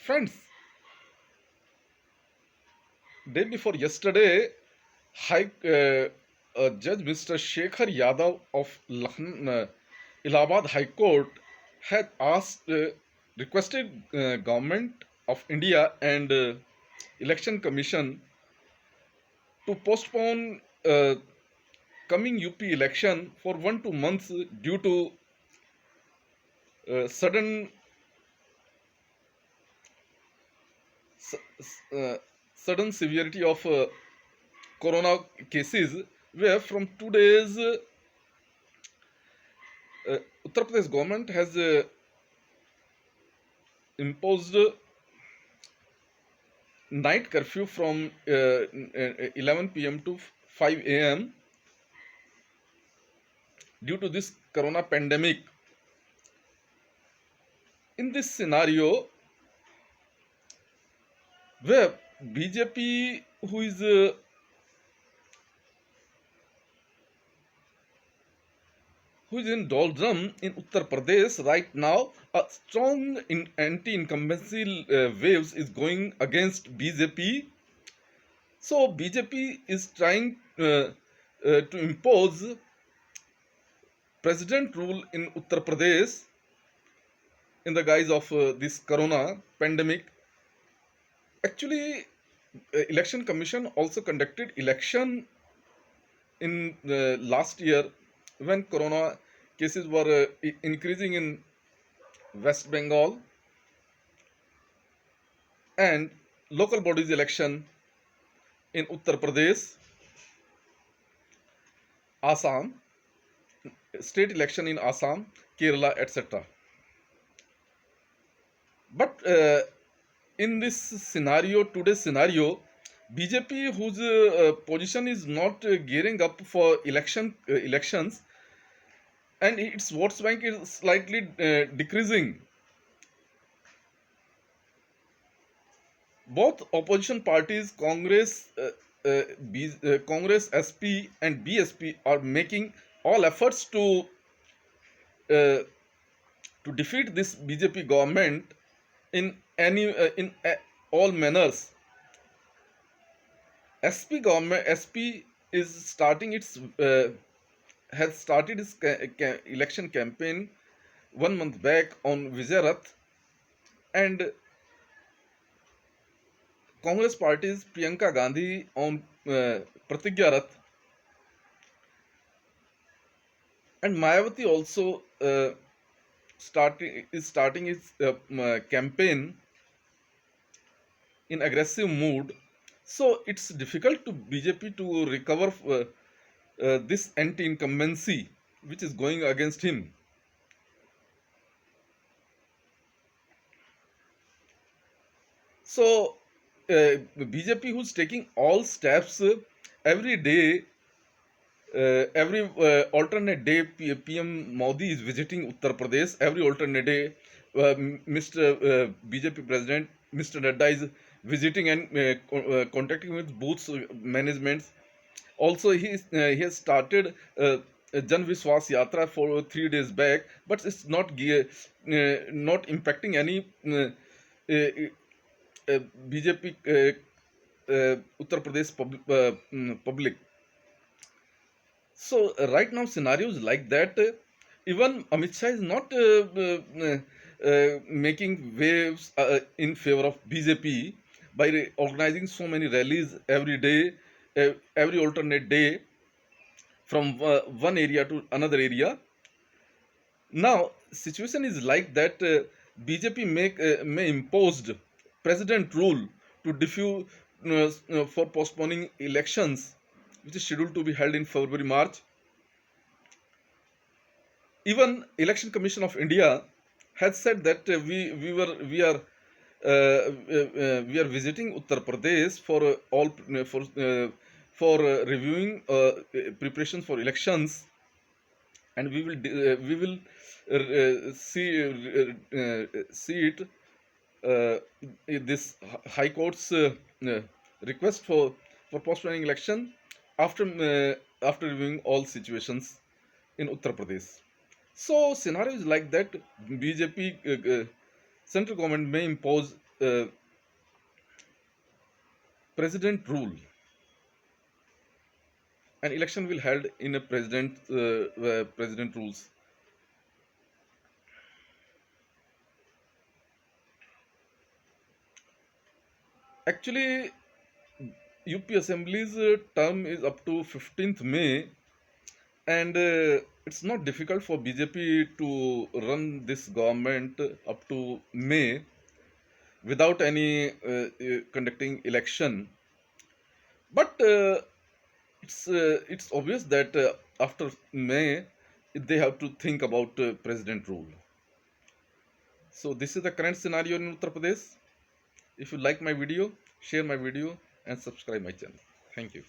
Friends, day before yesterday, Judge Mr. Shekhar Yadav of Allahabad High Court had requested Government of India and Election Commission to postpone coming UP election for 1 2 months due to sudden uh, sudden severity of Corona cases, where from 2 days Uttar Pradesh government has imposed night curfew from 11 p.m. to 5 a.m. due to this Corona pandemic. In this scenario, where BJP, who is in doldrum in Uttar Pradesh right now, a strong anti-incumbency waves is going against BJP. So BJP is trying to impose president rule in Uttar Pradesh in the guise of this Corona pandemic. Actually, Election Commission also conducted election in last year when Corona cases were increasing in West Bengal, and local bodies election in Uttar Pradesh, Assam, state election in Assam, Kerala, etc. But in this scenario, today's scenario, BJP, whose position is not gearing up for elections, and its votes bank is slightly decreasing. Both opposition parties, Congress, Congress, SP, and BSP, are making all efforts to defeat this BJP government in all manners. SP is starting its has started its election campaign 1 month back on Vijay Rath, and Congress party's Priyanka Gandhi on Pratigya Rath, and Mayawati also is starting its campaign in aggressive mood. So it's difficult to BJP to recover this anti-incumbency which is going against him. So BJP, who's taking all steps every day, every alternate day, PM Modi is visiting Uttar Pradesh. Every alternate day, Mr. BJP President Mr. Nadda is visiting and contacting with booths managements. Also, he has started Jan Vishwas Yatra for 3 days back, but it's not impacting any BJP Uttar Pradesh public. So right now scenarios like that, even Amit Shah is not making waves in favor of BJP by organizing so many rallies every day, every alternate day, from one area to another area. Now situation is like that. BJP may imposed president rule to diffuse for postponing elections, which is scheduled to be held in February March. Even Election Commission of India has said that we are visiting Uttar Pradesh for reviewing preparations for elections, and we will see it this High Court's request for postponing election after reviewing all situations in Uttar Pradesh. So scenario is like that. BJP central government may impose uh, president rule. An election will held in a president rules. Actually, UP Assembly's term is up to 15th May, and it's not difficult for BJP to run this government up to May without any conducting election. But it's obvious that after May they have to think about president rule. So this is the current scenario in Uttar Pradesh. If you like my video, share my video and subscribe my channel. Thank you.